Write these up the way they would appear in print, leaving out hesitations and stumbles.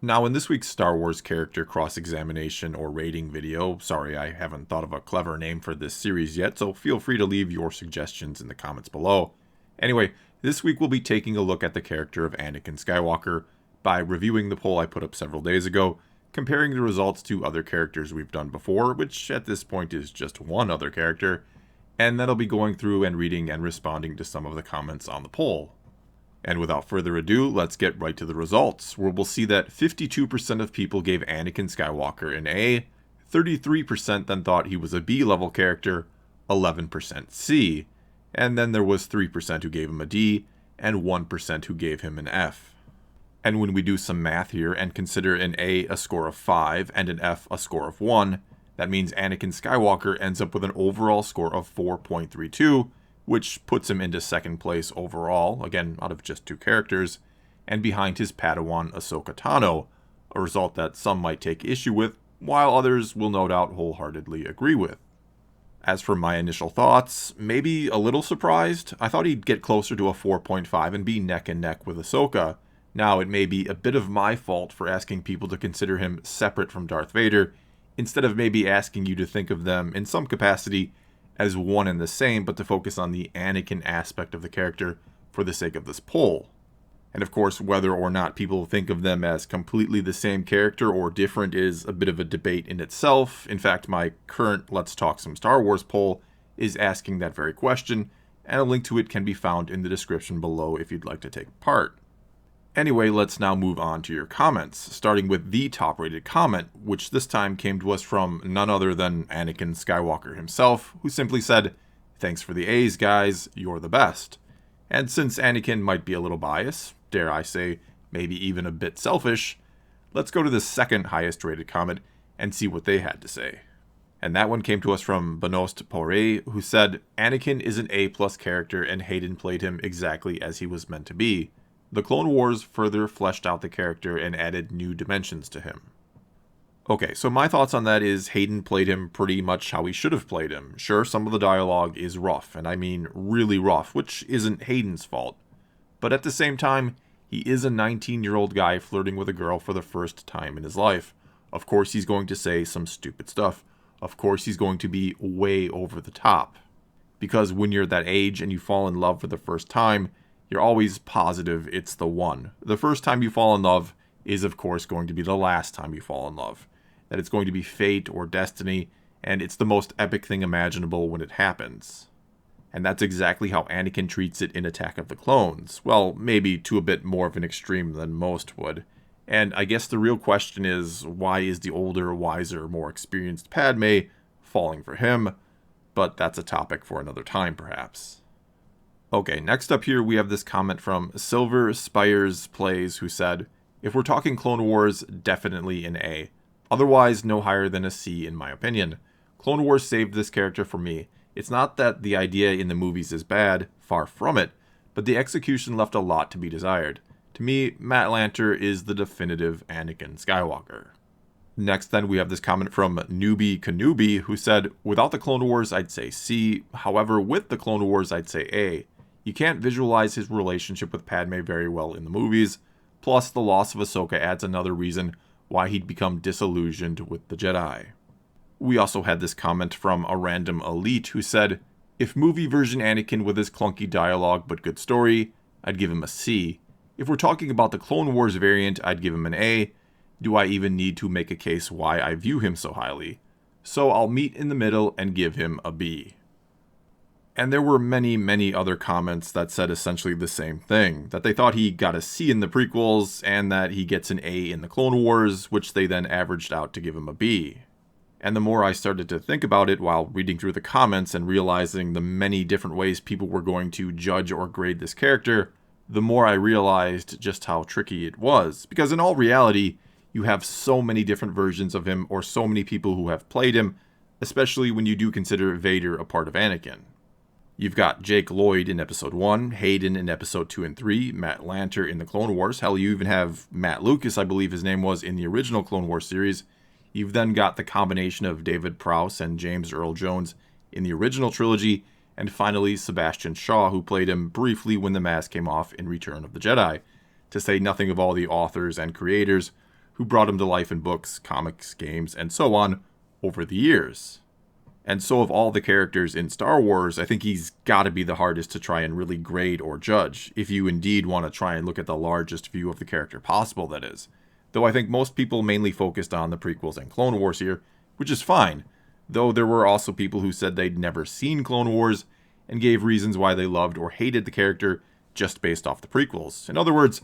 Now, in this week's Star Wars character cross-examination or rating video, sorry, I haven't thought of a clever name for this series yet, so feel free to leave your suggestions in the comments below. Anyway, this week we'll be taking a look at the character of Anakin Skywalker by reviewing the poll I put up several days ago, comparing the results to other characters we've done before, which at this point is just one other character, and then I'll be going through and reading and responding to some of the comments on the poll. And without further ado, let's get right to the results, where we'll see that 52% of people gave Anakin Skywalker an A, 33% then thought he was a B-level character, 11% C, and then there was 3% who gave him a D, and 1% who gave him an F. And when we do some math here and consider an A a score of 5 and an F a score of 1, that means Anakin Skywalker ends up with an overall score of 4.32, which puts him into second place overall, again out of just two characters, and behind his Padawan Ahsoka Tano, a result that some might take issue with, while others will no doubt wholeheartedly agree with. As for my initial thoughts, maybe a little surprised. I thought he'd get closer to a 4.5 and be neck and neck with Ahsoka. Now, it may be a bit of my fault for asking people to consider him separate from Darth Vader, instead of maybe asking you to think of them in some capacity as one and the same, but to focus on the Anakin aspect of the character for the sake of this poll. And of course, whether or not people think of them as completely the same character or different is a bit of a debate in itself. In fact, my current Let's Talk Some Star Wars poll is asking that very question, and a link to it can be found in the description below if you'd like to take part. Anyway, let's now move on to your comments, starting with the top-rated comment, which this time came to us from none other than Anakin Skywalker himself, who simply said, "Thanks for the A's, guys, you're the best." And since Anakin might be a little biased, dare I say, maybe even a bit selfish, let's go to the second highest-rated comment and see what they had to say. And that one came to us from Benost Poré, who said, "Anakin is an A-plus character and Hayden played him exactly as he was meant to be. The Clone Wars further fleshed out the character and added new dimensions to him." Okay, so my thoughts on that is Hayden played him pretty much how he should have played him. Sure, some of the dialogue is rough, and I mean really rough, which isn't Hayden's fault. But at the same time, he is a 19-year-old guy flirting with a girl for the first time in his life. Of course he's going to say some stupid stuff. Of course he's going to be way over the top. Because when you're that age and you fall in love for the first time, you're always positive it's the one. The first time you fall in love is, of course, going to be the last time you fall in love. That it's going to be fate or destiny, and it's the most epic thing imaginable when it happens. And that's exactly how Anakin treats it in Attack of the Clones. Well, maybe to a bit more of an extreme than most would. And I guess the real question is, why is the older, wiser, more experienced Padme falling for him? But that's a topic for another time, perhaps. Okay, next up here we have this comment from Silver Spires Plays, who said, "If we're talking Clone Wars, definitely an A. Otherwise, no higher than a C in my opinion. Clone Wars saved this character for me. It's not that the idea in the movies is bad, far from it, but the execution left a lot to be desired. To me, Matt Lanter is the definitive Anakin Skywalker." Next then we have this comment from Newbie Kanubi, who said, "Without the Clone Wars, I'd say C. However, with the Clone Wars, I'd say A. You can't visualize his relationship with Padme very well in the movies, plus the loss of Ahsoka adds another reason why he'd become disillusioned with the Jedi." We also had this comment from a random elite who said, "If movie version Anakin with his clunky dialogue but good story, I'd give him a C. If we're talking about the Clone Wars variant, I'd give him an A. Do I even need to make a case why I view him so highly? So I'll meet in the middle and give him a B." And there were many, many other comments that said essentially the same thing, that they thought he got a C in the prequels, and that he gets an A in the Clone Wars, which they then averaged out to give him a B. And the more I started to think about it while reading through the comments and realizing the many different ways people were going to judge or grade this character, the more I realized just how tricky it was. Because in all reality, you have so many different versions of him, or so many people who have played him, especially when you do consider Vader a part of Anakin. You've got Jake Lloyd in Episode 1, Hayden in Episode 2 and 3, Matt Lanter in the Clone Wars. Hell, you even have Matt Lucas, I believe his name was, in the original Clone Wars series. You've then got the combination of David Prowse and James Earl Jones in the original trilogy, and finally Sebastian Shaw, who played him briefly when the mask came off in Return of the Jedi, to say nothing of all the authors and creators who brought him to life in books, comics, games, and so on over the years. And so of all the characters in Star Wars, I think he's got to be the hardest to try and really grade or judge, if you indeed want to try and look at the largest view of the character possible, that is. Though I think most people mainly focused on the prequels and Clone Wars here, which is fine. Though there were also people who said they'd never seen Clone Wars, and gave reasons why they loved or hated the character just based off the prequels. In other words,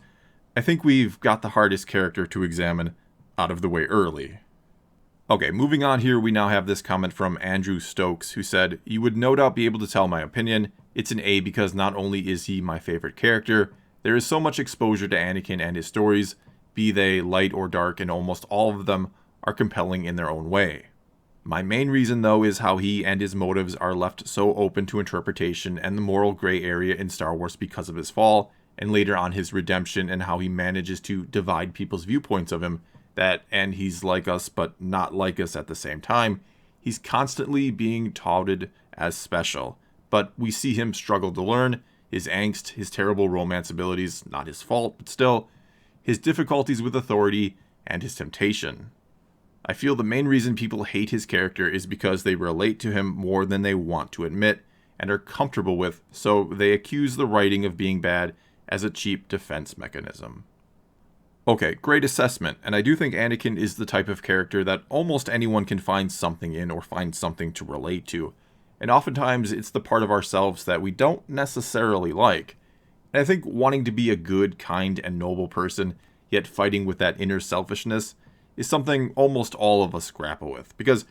I think we've got the hardest character to examine out of the way early. Okay, moving on here, we now have this comment from Andrew Stokes, who said, "You would no doubt be able to tell my opinion. It's an A because not only is he my favorite character, there is so much exposure to Anakin and his stories, be they light or dark, and almost all of them are compelling in their own way. My main reason, though, is how he and his motives are left so open to interpretation and the moral gray area in Star Wars because of his fall, and later on his redemption, and how he manages to divide people's viewpoints of him, that, and he's like us but not like us at the same time. He's constantly being touted as special, but we see him struggle to learn, his angst, his terrible romance abilities, not his fault, but still, his difficulties with authority, and his temptation. I feel the main reason people hate his character is because they relate to him more than they want to admit, and are comfortable with, so they accuse the writing of being bad as a cheap defense mechanism." Okay, great assessment, and I do think Anakin is the type of character that almost anyone can find something in or find something to relate to, and oftentimes it's the part of ourselves that we don't necessarily like. And I think wanting to be a good, kind, and noble person, yet fighting with that inner selfishness, is something almost all of us grapple with, because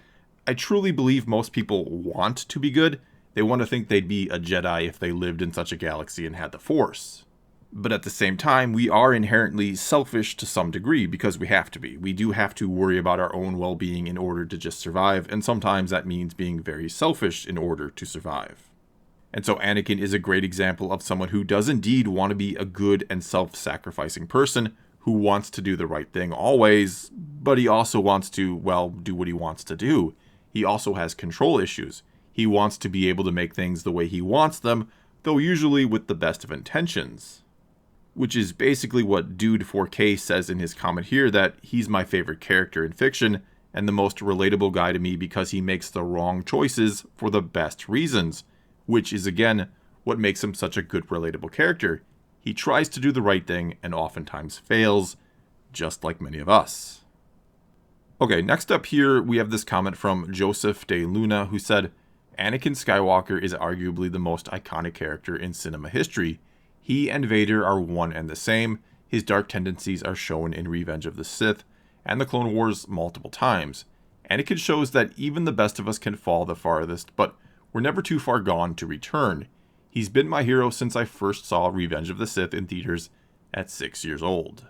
I truly believe most people want to be good. They want to think they'd be a Jedi if they lived in such a galaxy and had the Force. But at the same time, we are inherently selfish to some degree because we have to be. We do have to worry about our own well-being in order to just survive, and sometimes that means being very selfish in order to survive. And so Anakin is a great example of someone who does indeed want to be a good and self-sacrificing person who wants to do the right thing always, but he also wants to, well, do what he wants to do. He also has control issues. He wants to be able to make things the way he wants them, though usually with the best of intentions. Which is basically what Dude 4K says in his comment here, that he's my favorite character in fiction, and the most relatable guy to me because he makes the wrong choices for the best reasons, which is again what makes him such a good relatable character. He tries to do the right thing and oftentimes fails, just like many of us. Okay, next up here we have this comment from Joseph De Luna, who said, "Anakin Skywalker is arguably the most iconic character in cinema history. He and Vader are one and the same. His dark tendencies are shown in Revenge of the Sith and the Clone Wars multiple times. Anakin shows that even the best of us can fall the farthest, but we're never too far gone to return. He's been my hero since I first saw Revenge of the Sith in theaters at 6 years old."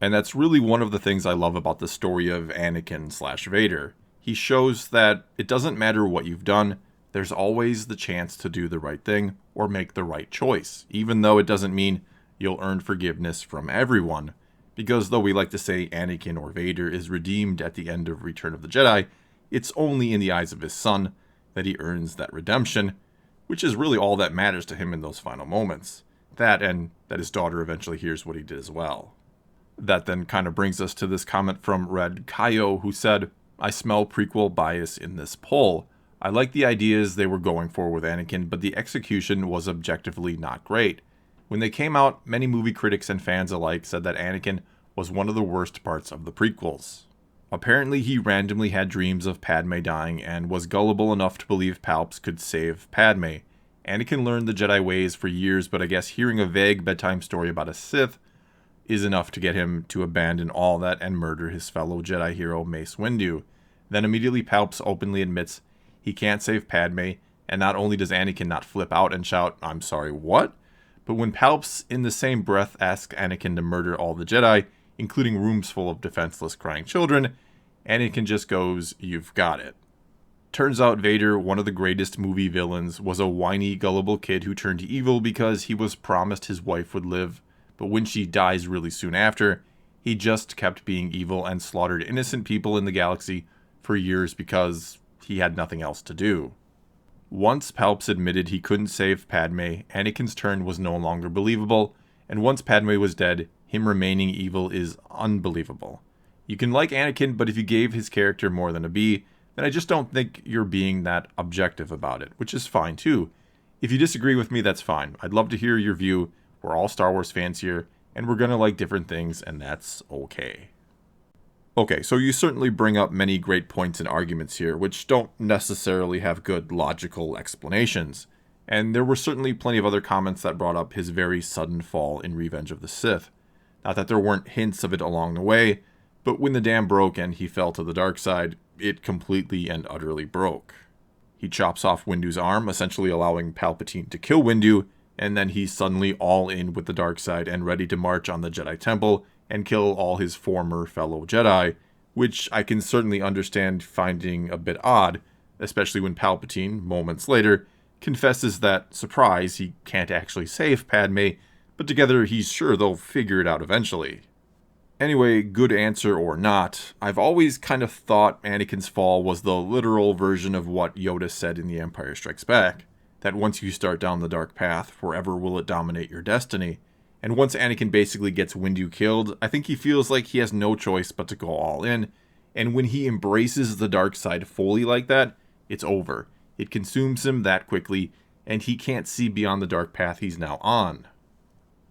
And that's really one of the things I love about the story of Anakin/Vader. He shows that it doesn't matter what you've done, there's always the chance to do the right thing or make the right choice, even though it doesn't mean you'll earn forgiveness from everyone. Because though we like to say Anakin or Vader is redeemed at the end of Return of the Jedi, it's only in the eyes of his son that he earns that redemption, which is really all that matters to him in those final moments. That, and that his daughter eventually hears what he did as well. That then kind of brings us to this comment from Red Kaio, who said, "I smell prequel bias in this poll. I like the ideas they were going for with Anakin, but the execution was objectively not great. When they came out, many movie critics and fans alike said that Anakin was one of the worst parts of the prequels. Apparently he randomly had dreams of Padme dying and was gullible enough to believe Palps could save Padme. Anakin learned the Jedi ways for years, but I guess hearing a vague bedtime story about a Sith is enough to get him to abandon all that and murder his fellow Jedi hero Mace Windu. Then immediately Palps openly admits he can't save Padme, and not only does Anakin not flip out and shout, 'I'm sorry, what?' But when Palps in the same breath asks Anakin to murder all the Jedi, including rooms full of defenseless crying children, Anakin just goes, 'You've got it.' Turns out Vader, one of the greatest movie villains, was a whiny, gullible kid who turned evil because he was promised his wife would live, but when she dies really soon after, he just kept being evil and slaughtered innocent people in the galaxy for years because he had nothing else to do. Once Palps admitted he couldn't save Padme, Anakin's turn was no longer believable, and once Padme was dead, him remaining evil is unbelievable. You can like Anakin, but if you gave his character more than a B, then I just don't think you're being that objective about it, which is fine too. If you disagree with me, that's fine. I'd love to hear your view. We're all Star Wars fans here, and we're gonna like different things, and that's okay. Okay, so you certainly bring up many great points and arguments here, which don't necessarily have good logical explanations. And there were certainly plenty of other comments that brought up his very sudden fall in Revenge of the Sith. Not that there weren't hints of it along the way, but when the dam broke and he fell to the dark side, it completely and utterly broke. He chops off Windu's arm, essentially allowing Palpatine to kill Windu, and then he's suddenly all in with the dark side and ready to march on the Jedi Temple and kill all his former fellow Jedi, which I can certainly understand finding a bit odd, especially when Palpatine, moments later, confesses that, surprise, he can't actually save Padme, but together he's sure they'll figure it out eventually. Anyway, good answer or not, I've always kind of thought Anakin's fall was the literal version of what Yoda said in The Empire Strikes Back, that once you start down the dark path, forever will it dominate your destiny. And once Anakin basically gets Windu killed, I think he feels like he has no choice but to go all in, and when he embraces the dark side fully like that, it's over. It consumes him that quickly, and he can't see beyond the dark path he's now on.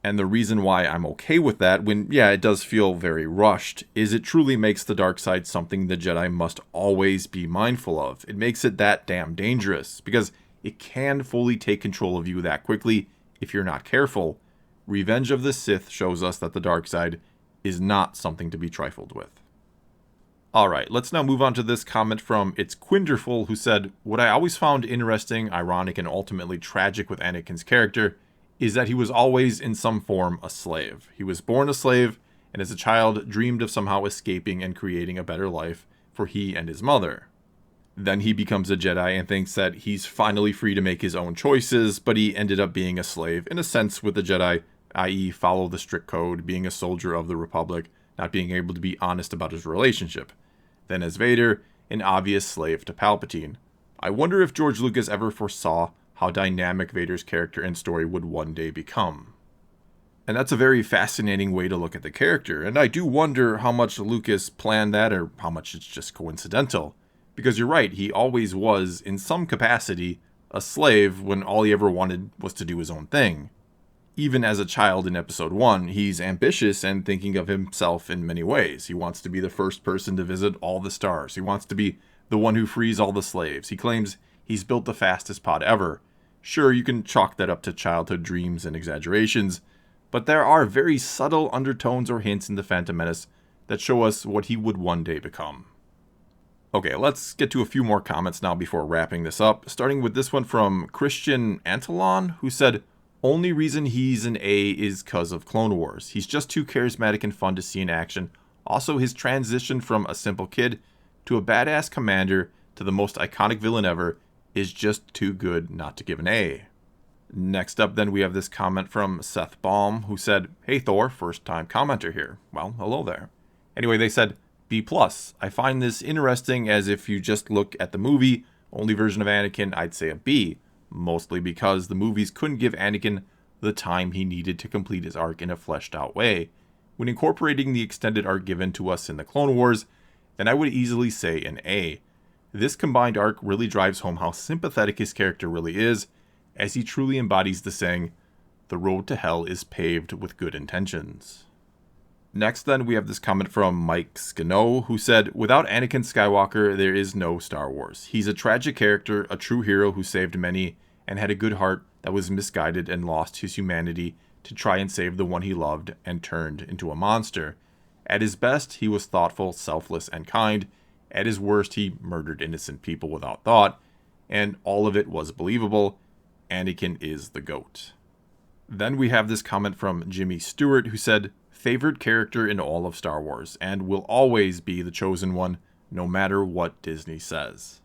And the reason why I'm okay with that, when, yeah, it does feel very rushed, is it truly makes the dark side something the Jedi must always be mindful of. It makes it that damn dangerous, because it can fully take control of you that quickly if you're not careful. Revenge of the Sith shows us that the dark side is not something to be trifled with. Alright, let's now move on to this comment from It's Quinderful, who said, "What I always found interesting, ironic, and ultimately tragic with Anakin's character is that he was always in some form a slave. He was born a slave, and as a child dreamed of somehow escaping and creating a better life for he and his mother. Then he becomes a Jedi and thinks that he's finally free to make his own choices, but he ended up being a slave, in a sense, with the Jedi, i.e. follow the strict code, being a soldier of the Republic, not being able to be honest about his relationship. Then as Vader, an obvious slave to Palpatine. I wonder if George Lucas ever foresaw how dynamic Vader's character and story would one day become." And that's a very fascinating way to look at the character, and I do wonder how much Lucas planned that or how much it's just coincidental. Because you're right, he always was, in some capacity, a slave when all he ever wanted was to do his own thing. Even as a child in Episode 1, he's ambitious and thinking of himself in many ways. He wants to be the first person to visit all the stars. He wants to be the one who frees all the slaves. He claims he's built the fastest pod ever. Sure, you can chalk that up to childhood dreams and exaggerations, but there are very subtle undertones or hints in The Phantom Menace that show us what he would one day become. Okay, let's get to a few more comments now before wrapping this up, starting with this one from Christian Antolon, who said, "Only reason he's an A is cause of Clone Wars. He's just too charismatic and fun to see in action. Also, his transition from a simple kid to a badass commander to the most iconic villain ever is just too good not to give an A." Next up, then, we have this comment from Seth Baum, who said, "Hey Thor, first time commenter here." Well, hello there. Anyway, they said, B+. I find this interesting, as if you just look at the movie, only version of Anakin, I'd say a B. Mostly because the movies couldn't give Anakin the time he needed to complete his arc in a fleshed out way. When incorporating the extended arc given to us in the Clone Wars, then I would easily say an A. This combined arc really drives home how sympathetic his character really is, as he truly embodies the saying, "The road to hell is paved with good intentions." Next, then, we have this comment from Mike Skano, who said, "Without Anakin Skywalker, there is no Star Wars. He's a tragic character, a true hero who saved many, and had a good heart that was misguided and lost his humanity to try and save the one he loved and turned into a monster. At his best, he was thoughtful, selfless, and kind. At his worst, he murdered innocent people without thought, and all of it was believable. Anakin is the GOAT." Then we have this comment from Jimmy Stewart, who said, "Favorite character in all of Star Wars, and will always be the chosen one, no matter what Disney says."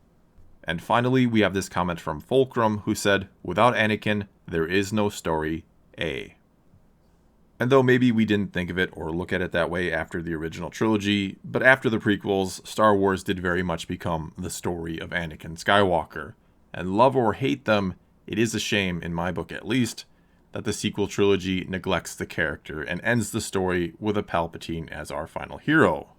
And finally, we have this comment from Fulcrum, who said, "Without Anakin, there is no story, A." And though maybe we didn't think of it or look at it that way after the original trilogy, but after the prequels, Star Wars did very much become the story of Anakin Skywalker. And love or hate them, it is a shame, in my book at least, that the sequel trilogy neglects the character and ends the story with a Palpatine as our final hero.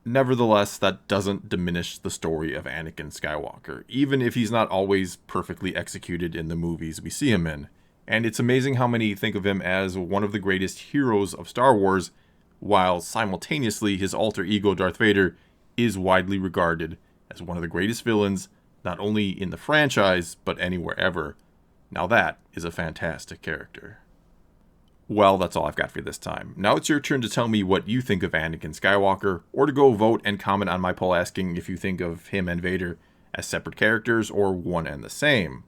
Nevertheless, that doesn't diminish the story of Anakin Skywalker, even if he's not always perfectly executed in the movies we see him in. And it's amazing how many think of him as one of the greatest heroes of Star Wars, while simultaneously his alter ego Darth Vader is widely regarded as one of the greatest villains, not only in the franchise, but anywhere ever. Now that is a fantastic character. Well, that's all I've got for you this time. Now it's your turn to tell me what you think of Anakin Skywalker, or to go vote and comment on my poll asking if you think of him and Vader as separate characters or one and the same.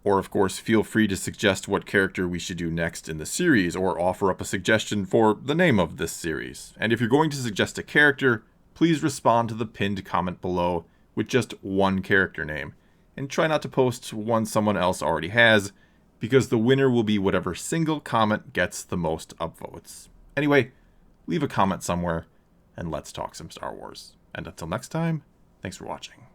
Or, of course, feel free to suggest what character we should do next in the series, or offer up a suggestion for the name of this series. And if you're going to suggest a character, please respond to the pinned comment below with just one character name, and try not to post one someone else already has, because the winner will be whatever single comment gets the most upvotes. Anyway, leave a comment somewhere, and let's talk some Star Wars. And until next time, thanks for watching.